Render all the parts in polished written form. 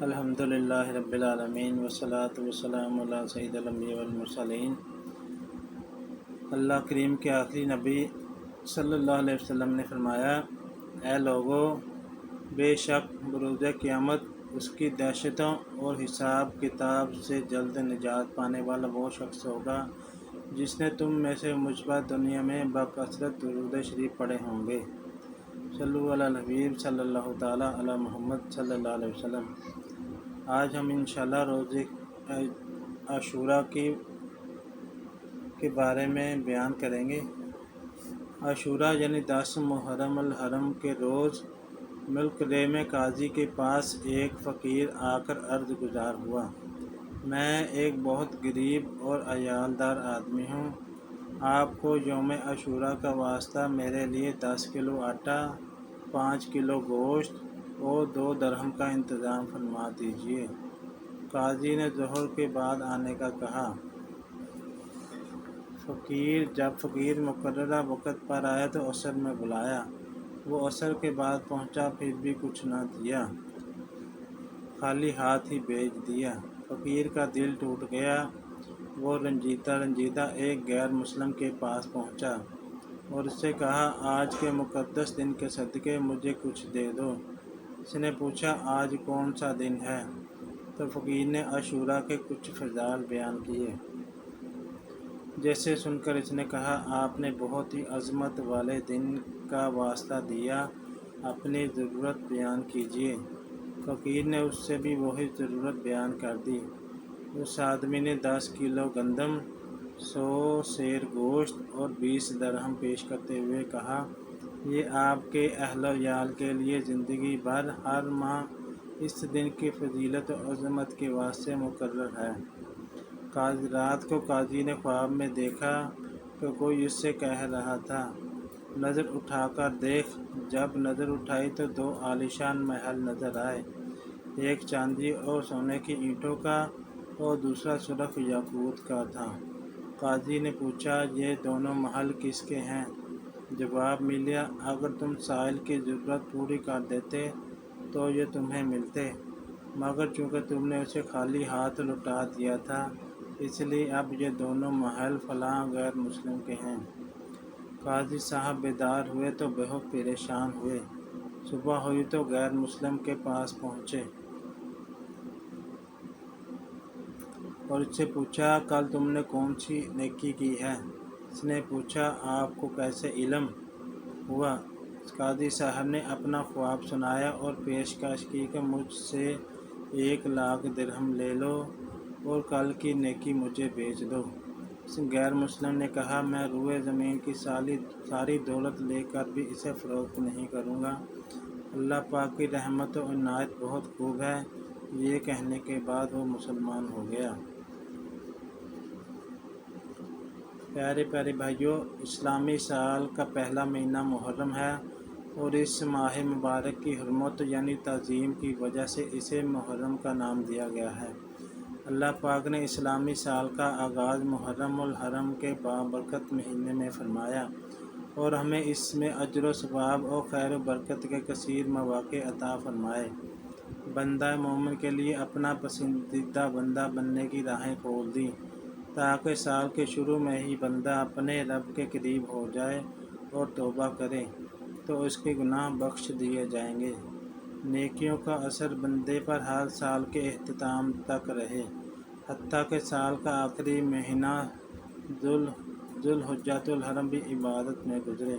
الحمدللہ رب العالمین والصلاۃ والسلام علی سید الانبیاء والمرسلین۔ اللہ کریم کے آخری نبی صلی اللہ علیہ وسلم نے فرمایا، اے لوگو، بے شک بروز قیامت اس کی دہشتوں اور حساب کتاب سے جلد نجات پانے والا وہ شخص ہوگا جس نے تم میں سے مجھ پر دنیا میں بکثرت درود شریف پڑھے ہوں گے۔ صلو علی الحبیب صلی اللہ تعالیٰ علی محمد صلی اللہ علیہ وسلم۔ آج ہم انشاءاللہ روزے عاشوراء کے بارے میں بیان کریں گے۔ عاشوراء یعنی 10 محرم الحرم کے روز ملک رے میں قاضی کے پاس ایک فقیر آ کر عرض گزار ہوا، میں ایک بہت غریب اور عیال دار آدمی ہوں، آپ کو یوم عاشوراء کا واسطہ میرے لیے 10 کلو آٹا، 5 کلو گوشت اور 2 درہم کا انتظام فرما دیجیے۔ قاضی نے ظہر کے بعد آنے کا کہا۔ جب فقیر مقررہ وقت پر آیا تو عصر میں بلایا، وہ عصر کے بعد پہنچا، پھر بھی کچھ نہ دیا، خالی ہاتھ ہی بھیج دیا۔ فقیر کا دل ٹوٹ گیا، وہ رنجیدہ ایک غیر مسلم کے پاس پہنچا اور اس سے کہا، آج کے مقدس دن کے صدقے مجھے کچھ دے دو۔ اس نے پوچھا، آج کون سا دن ہے؟ تو فقیر نے عاشوراء کے کچھ فضائل بیان کیے، جیسے سن کر اس نے کہا، آپ نے بہت ہی عظمت والے دن کا واسطہ دیا، اپنی ضرورت بیان کیجیے۔ فقیر نے اس سے بھی وہی ضرورت بیان کر دی۔ اس آدمی نے 10 کلو گندم، 100 سیر گوشت اور 20 درہم پیش کرتے ہوئے کہا، یہ آپ کے اہل و عیال کے لیے زندگی بھر ہر ماہ اس دن کی فضیلت و عظمت کے واسطے مقرر ہے۔ رات کو قاضی نے خواب میں دیکھا کہ کوئی اس سے کہہ رہا تھا، نظر اٹھا کر دیکھ۔ جب نظر اٹھائی تو 2 عالیشان محل نظر آئے، ایک چاندی اور سونے کی اینٹوں کا اور دوسرا سرخ یاقوت کا تھا۔ قاضی نے پوچھا، یہ دونوں محل کس کے ہیں؟ جواب ملا، اگر تم سائل کی ضرورت پوری کر دیتے تو یہ تمہیں ملتے، مگر چونکہ تم نے اسے خالی ہاتھ لوٹا دیا تھا، اس لیے اب یہ دونوں محل فلاں غیر مسلم کے ہیں۔ قاضی صاحب بیدار ہوئے تو بہت پریشان ہوئے۔ صبح ہوئی تو غیر مسلم کے پاس پہنچے اور اس سے پوچھا، کل تم نے کون سی نیکی کی ہے؟ اس نے پوچھا، آپ کو کیسے علم ہوا؟ قاضی صاحب نے اپنا خواب سنایا اور پیشکش کی کہ مجھ سے 1 لاکھ درہم لے لو اور کل کی نیکی مجھے بھیج دو۔ اس غیر مسلم نے کہا، میں روئے زمین کی ساری دولت لے کر بھی اسے فروخت نہیں کروں گا، اللہ پاک کی رحمت و عنایت بہت خوب ہے۔ یہ کہنے کے بعد وہ مسلمان ہو گیا۔ پیارے بھائیوں، اسلامی سال کا پہلا مہینہ محرم ہے اور اس ماہ مبارک کی حرمت یعنی تعظیم کی وجہ سے اسے محرم کا نام دیا گیا ہے۔ اللہ پاک نے اسلامی سال کا آغاز محرم الحرم کے بابرکت مہینے میں فرمایا اور ہمیں اس میں اجر و ثواب اور خیر و برکت کے کثیر مواقع عطا فرمائے۔ بندہ مومن کے لیے اپنا پسندیدہ بندہ بننے کی راہیں کھول دیں تاکہ سال کے شروع میں ہی بندہ اپنے رب کے قریب ہو جائے اور توبہ کرے تو اس کے گناہ بخش دیے جائیں گے۔ نیکیوں کا اثر بندے پر ہر سال کے اختتام تک رہے، حتیٰ کہ سال کا آخری مہینہ ذوالحجۃ الحرم بھی عبادت میں گزرے۔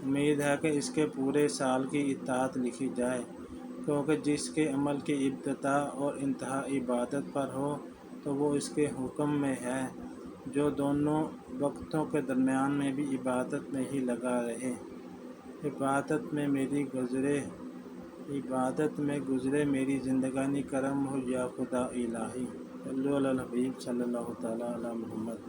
امید ہے کہ اس کے پورے سال کی اطاعت لکھی جائے، کیونکہ جس کے عمل کی ابتدا اور انتہا عبادت پر ہو تو وہ اس کے حکم میں ہے، جو دونوں وقتوں کے درمیان میں بھی عبادت میں ہی لگا رہے۔ عبادت میں گزرے میری زندگانی، کرم ہو یا خدا الہی۔ صلو علی الحبیب صلی اللہ تعالیٰ علی محمد۔